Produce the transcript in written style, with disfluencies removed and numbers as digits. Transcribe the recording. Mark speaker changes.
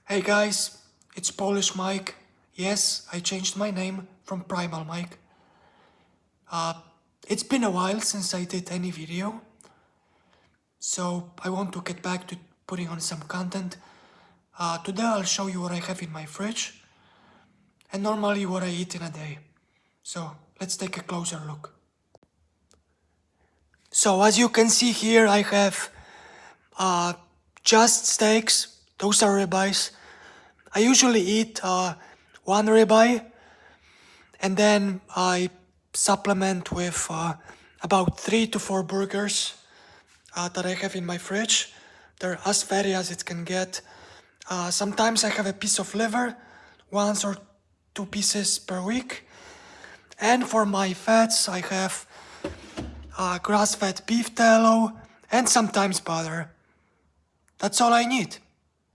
Speaker 1: Hey guys, it's Polish Mike. Yes, I changed my name from Primal Mike. Uh, it's been a while since I did any video, so I want to get back to putting on some content. Today I'll show you what I have in my fridge, and normally what I eat in a day. So let's take a closer look. So as you can see here, I have just steaks. Those are ribeyes. I usually eat one ribeye, and then I supplement with about 3 to 4 burgers that I have in my fridge. They're as fatty as it can get. Sometimes I have a piece of liver, 1 or 2 pieces per week. And for my fats, I have grass-fed beef tallow and sometimes butter. That's all I need.